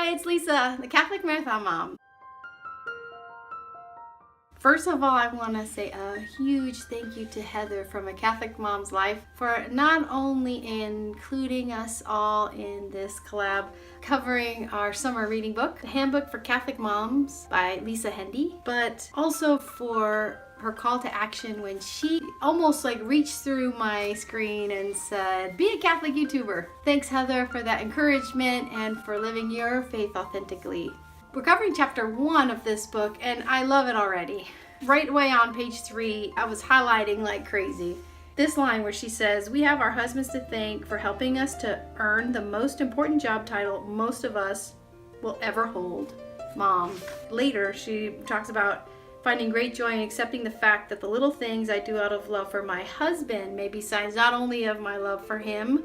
Hi, it's Lisa, the Catholic Marathon Mom. First of all, I want to say a huge thank you to Heather from A Catholic Mom's Life for not only including us all in this collab covering our summer reading book, The Handbook for Catholic Moms by Lisa Hendy, but also for her call to action when she almost reached through my screen and said, be a Catholic YouTuber. Thanks, Heather, for that encouragement and for living your faith authentically. We're covering chapter 1 of this book and I love it already. Right away on page 3, I was highlighting like crazy. This line where she says, we have our husbands to thank for helping us to earn the most important job title most of us will ever hold, Mom. Later, she talks about finding great joy in accepting the fact that the little things I do out of love for my husband may be signs not only of my love for him,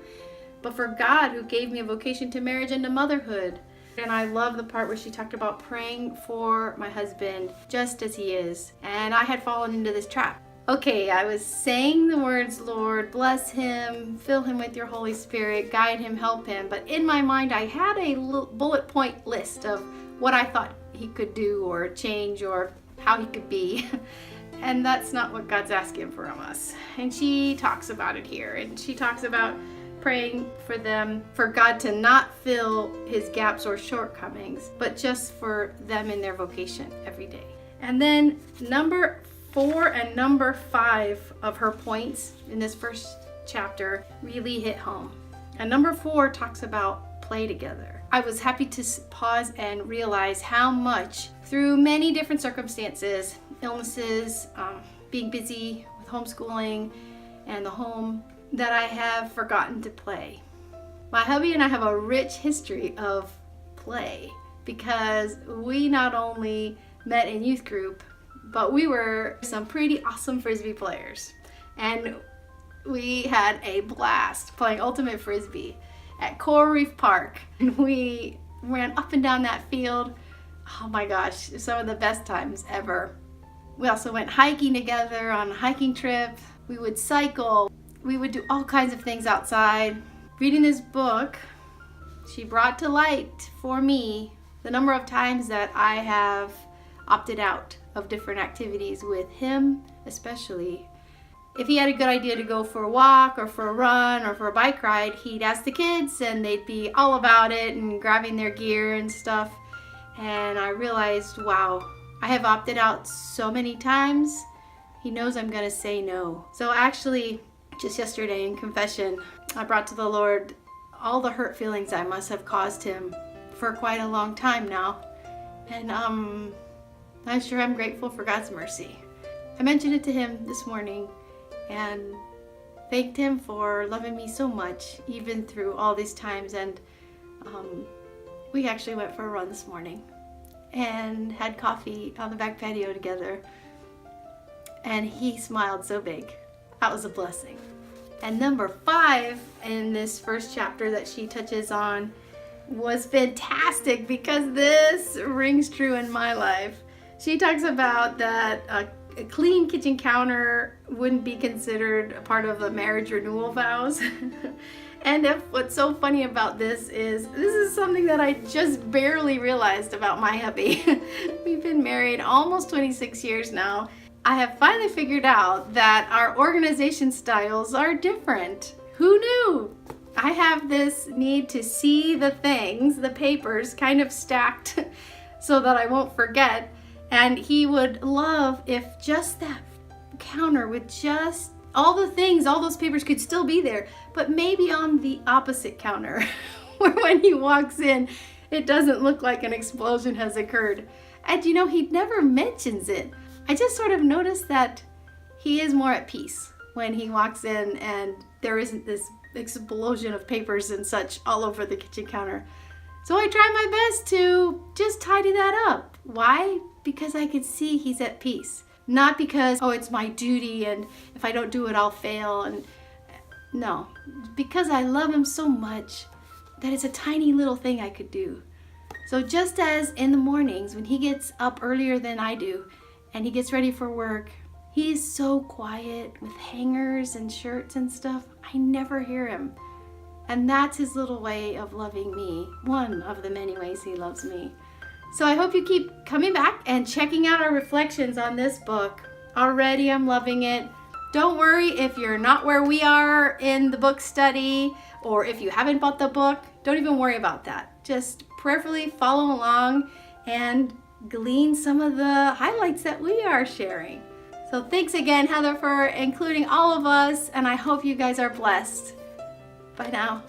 but for God who gave me a vocation to marriage and to motherhood. And I love the part where she talked about praying for my husband just as he is. And I had fallen into this trap. Okay, I was saying the words, Lord, bless him, fill him with your Holy Spirit, guide him, help him. But in my mind, I had a bullet point list of what I thought he could do or change or how he could be. And that's not what God's asking from us. And she talks about it here. And she talks about praying for them, for God to not fill his gaps or shortcomings, but just for them in their vocation every day. And then number 4 and number 5 of her points in this first chapter really hit home. And number 4 talks about play together. I was happy to pause and realize how much, through many different circumstances, illnesses, being busy with homeschooling and the home, that I have forgotten to play. My hubby and I have a rich history of play because we not only met in youth group, but we were some pretty awesome Frisbee players. And we had a blast playing Ultimate Frisbee at Coral Reef Park. And we ran up and down that field. Oh my gosh, some of the best times ever. We also went hiking together on a hiking trip. We would cycle. We would do all kinds of things outside. Reading this book, she brought to light for me the number of times that I have opted out of different activities with him, especially. If he had a good idea to go for a walk or for a run or for a bike ride, he'd ask the kids and they'd be all about it and grabbing their gear and stuff. And I realized, wow, I have opted out so many times. He knows I'm gonna say no. So actually, just yesterday in confession, I brought to the Lord all the hurt feelings I must have caused him for quite a long time now. And I'm sure I'm grateful for God's mercy. I mentioned it to him this morning and thanked him for loving me so much, even through all these times. And we actually went for a run this morning and had coffee on the back patio together. And he smiled so big. That was a blessing. And number 5 in this first chapter that she touches on was fantastic because this rings true in my life. She talks about that a clean kitchen counter wouldn't be considered a part of the marriage renewal vows. And what's so funny about this is something that I just barely realized about my hubby. We've been married almost 26 years now. I have finally figured out that our organization styles are different. Who knew? I have this need to see the things, the papers, kind of stacked so that I won't forget. And he would love if just that counter with just all the things, all those papers could still be there, but maybe on the opposite counter, where when he walks in, it doesn't look like an explosion has occurred. And you know, he never mentions it. I just sort of noticed that he is more at peace when he walks in and there isn't this explosion of papers and such all over the kitchen counter. So I try my best to just tidy that up. Why? Because I could see he's at peace. Not because, oh, it's my duty and if I don't do it, I'll fail. And no, because I love him so much that it's a tiny little thing I could do. So just as in the mornings when he gets up earlier than I do, and he gets ready for work, he's so quiet with hangers and shirts and stuff. I never hear him. And that's his little way of loving me, one of the many ways he loves me. So I hope you keep coming back and checking out our reflections on this book. Already I'm loving it. Don't worry if you're not where we are in the book study, or if you haven't bought the book, don't even worry about that. Just prayerfully follow along and glean some of the highlights that we are sharing. So thanks again, Heather, for including all of us, and I hope you guys are blessed. Bye now.